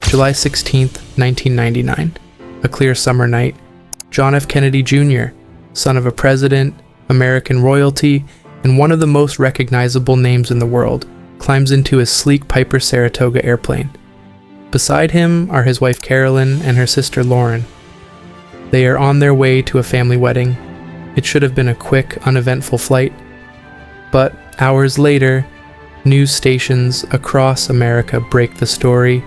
July 16th, 1999. A clear summer night. John F. Kennedy Jr., son of a president, American royalty, and one of the most recognizable names in the world, climbs into his sleek Piper Saratoga airplane. Beside him are his wife Carolyn and her sister Lauren. They are on their way to a family wedding. It should have been a quick, uneventful flight. But hours later, news stations across America break the story.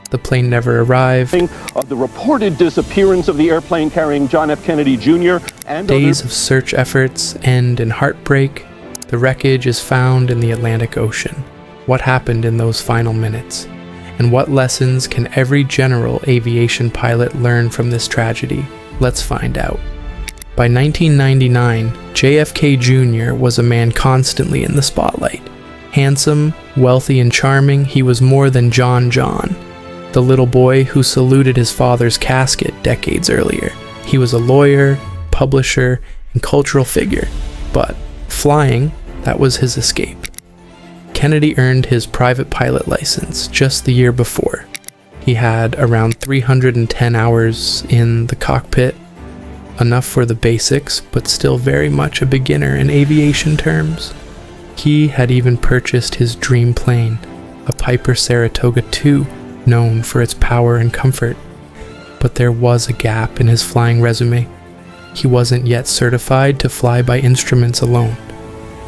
The plane never arrived. Of the reported disappearance of the airplane carrying John F. Kennedy Jr. and days of search efforts end in heartbreak. The wreckage is found in the Atlantic Ocean. What happened in those final minutes? And what lessons can every general aviation pilot learn from this tragedy? Let's find out. By 1999, JFK Jr. was a man constantly in the spotlight. Handsome, wealthy, and charming, he was more than John, the little boy who saluted his father's casket decades earlier. He was a lawyer, publisher, and cultural figure. But flying, that was his escape. Kennedy earned his private pilot license just the year before. He had around 310 hours in the cockpit, enough for the basics, but still very much a beginner in aviation terms. He had even purchased his dream plane, a Piper Saratoga II, known for its power and comfort. But there was a gap in his flying resume. He wasn't yet certified to fly by instruments alone.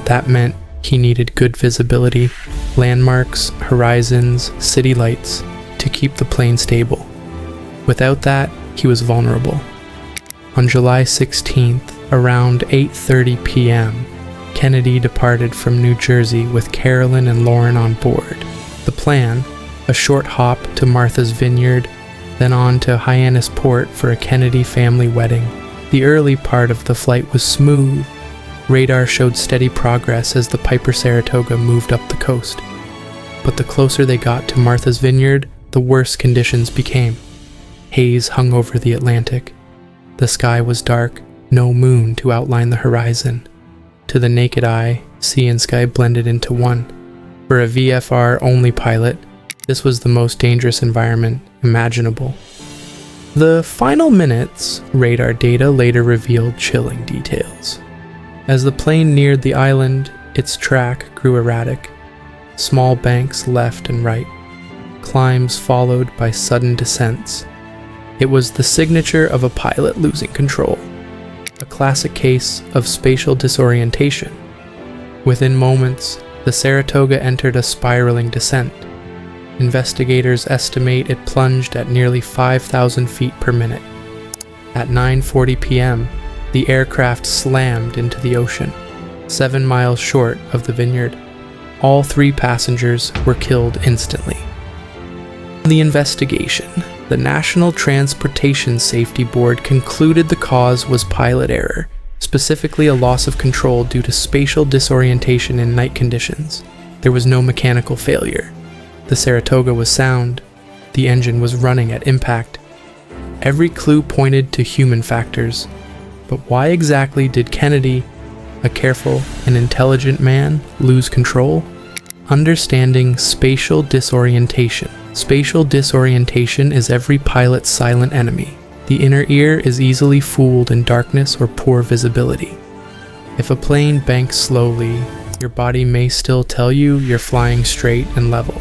That meant he needed good visibility, landmarks, horizons, city lights to keep the plane stable. Without that, he was vulnerable. On July 16th, around 8:30 p.m., Kennedy departed from New Jersey with Carolyn and Lauren on board. The plan, a short hop to Martha's Vineyard, then on to Hyannisport for a Kennedy family wedding. The early part of the flight was smooth. Radar showed steady progress as the Piper Saratoga moved up the coast. But the closer they got to Martha's Vineyard, the worse conditions became. Haze hung over the Atlantic. The sky was dark, no moon to outline the horizon. To the naked eye, sea and sky blended into one. For a VFR-only pilot, this was the most dangerous environment imaginable. The final minutes, radar data later revealed chilling details. As the plane neared the island, its track grew erratic. Small banks left and right, climbs followed by sudden descents. It was the signature of a pilot losing control, a classic case of spatial disorientation. Within moments, the Saratoga entered a spiraling descent. Investigators estimate it plunged at nearly 5,000 feet per minute. At 9:40 p.m., the aircraft slammed into the ocean, 7 miles short of the Vineyard. All 3 passengers were killed instantly. The investigation, the National Transportation Safety Board concluded the cause was pilot error, specifically a loss of control due to spatial disorientation in night conditions. There was no mechanical failure. The Saratoga was sound. The engine was running at impact. Every clue pointed to human factors. But why exactly did Kennedy, a careful and intelligent man, lose control? Understanding spatial disorientation. Spatial disorientation is every pilot's silent enemy. The inner ear is easily fooled in darkness or poor visibility. If a plane banks slowly, your body may still tell you you're flying straight and level.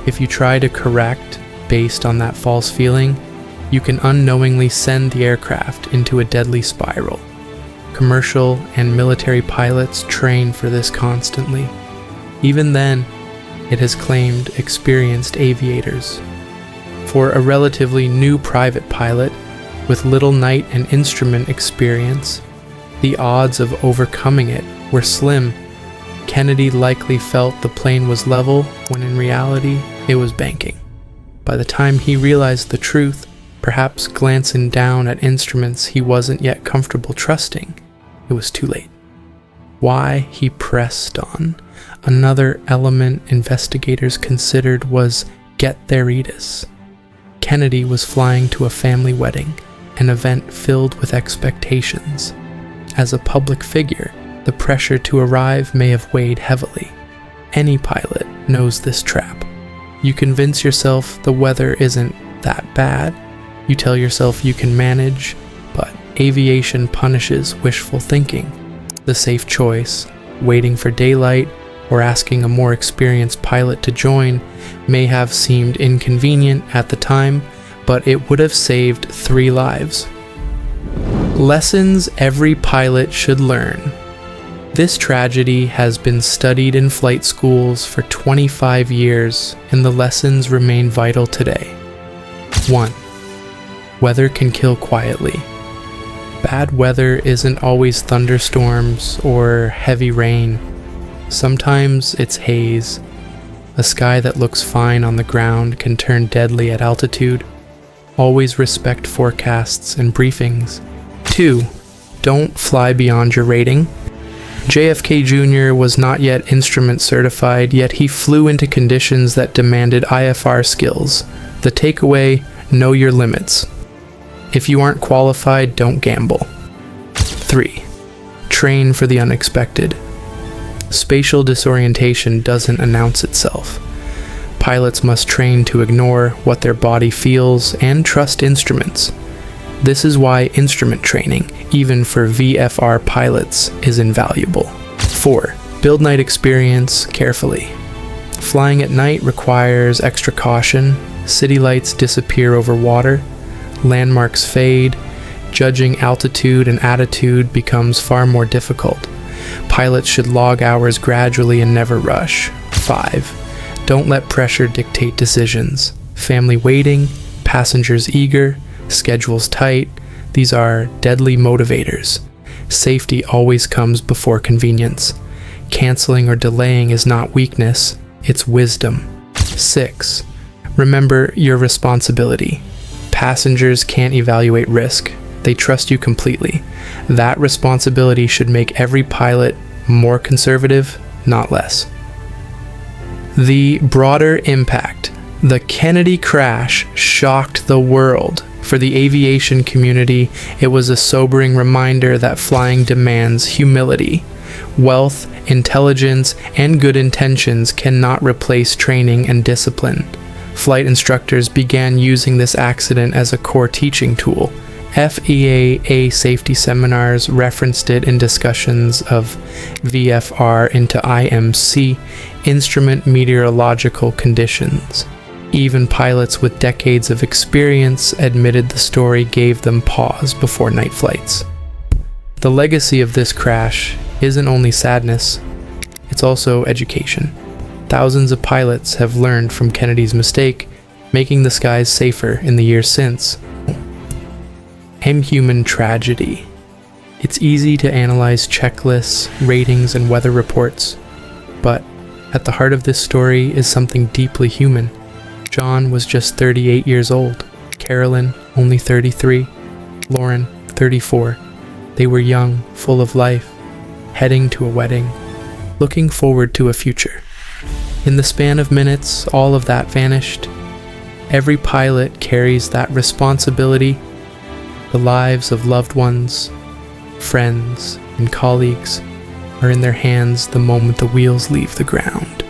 If you try to correct based on that false feeling, you can unknowingly send the aircraft into a deadly spiral. Commercial and military pilots train for this constantly. Even then, it has claimed experienced aviators. For a relatively new private pilot with little night and instrument experience, the odds of overcoming it were slim. Kennedy likely felt the plane was level when in reality it was banking. By the time he realized the truth, perhaps glancing down at instruments he wasn't yet comfortable trusting, it was too late. Why he pressed on. Another element investigators considered was get theritis. Kennedy was flying to a family wedding, an event filled with expectations. As a public figure, the pressure to arrive may have weighed heavily. Any pilot knows this trap. You convince yourself the weather isn't that bad. You tell yourself you can manage, but aviation punishes wishful thinking. The safe choice, waiting for daylight or asking a more experienced pilot to join, may have seemed inconvenient at the time, but it would have saved 3 lives. Lessons every pilot should learn. This tragedy has been studied in flight schools for 25 years, and the lessons remain vital today. 1. Weather can kill quietly. Bad weather isn't always thunderstorms or heavy rain. Sometimes it's haze. A sky that looks fine on the ground can turn deadly at altitude. Always respect forecasts and briefings. 2. Don't fly beyond your rating. JFK Jr. was not yet instrument certified, yet he flew into conditions that demanded IFR skills. The takeaway: know your limits. If you aren't qualified, don't gamble. 3. Train for the unexpected. Spatial disorientation doesn't announce itself. Pilots must train to ignore what their body feels and trust instruments. This is why instrument training, even for VFR pilots, is invaluable. 4. Build night experience carefully. Flying at night requires extra caution. City lights disappear over water. Landmarks fade. Judging altitude and attitude becomes far more difficult. Pilots should log hours gradually and never rush. 5. Don't let pressure dictate decisions. Family waiting, passengers eager, schedules tight, these are deadly motivators. Safety always comes before convenience. Canceling or delaying is not weakness, it's wisdom. 6. Remember your responsibility. Passengers can't evaluate risk. They trust you completely. That responsibility should make every pilot more conservative, not less. The broader impact. The Kennedy crash shocked the world. For the aviation community, it was a sobering reminder that flying demands humility. Wealth, intelligence, and good intentions cannot replace training and discipline. Flight instructors began using this accident as a core teaching tool. FEAA safety seminars referenced it in discussions of VFR into IMC, instrument meteorological conditions. Even pilots with decades of experience admitted the story gave them pause before night flights. The legacy of this crash isn't only sadness, it's also education. Thousands of pilots have learned from Kennedy's mistake, making the skies safer in the years since. Human tragedy. It's easy to analyze checklists, ratings, and weather reports, but at the heart of this story is something deeply human. John was just 38 years old, Carolyn only 33, Lauren 34. They were young, full of life, heading to a wedding, looking forward to a future. In the span of minutes, all of that vanished. Every pilot carries that responsibility. The lives of loved ones, friends, and colleagues are in their hands the moment the wheels leave the ground.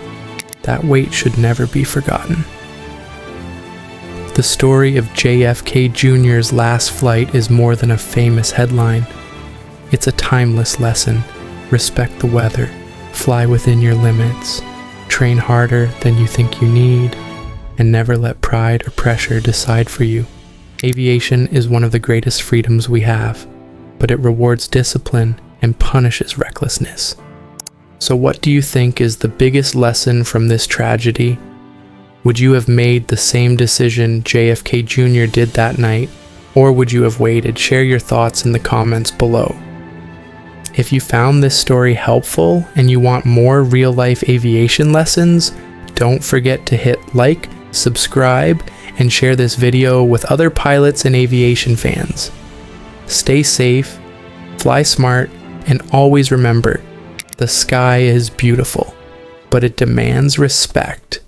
That weight should never be forgotten. The story of JFK Jr.'s last flight is more than a famous headline. It's a timeless lesson. Respect the weather, fly within your limits, train harder than you think you need, and never let pride or pressure decide for you. Aviation is one of the greatest freedoms we have, but it rewards discipline and punishes recklessness. So what do you think is the biggest lesson from this tragedy? Would you have made the same decision JFK Jr. did that night, or would you have waited? Share your thoughts in the comments below. If you found this story helpful and you want more real-life aviation lessons, don't forget to hit like, subscribe, and share this video with other pilots and aviation fans. Stay safe, fly smart, and always remember, the sky is beautiful, but it demands respect.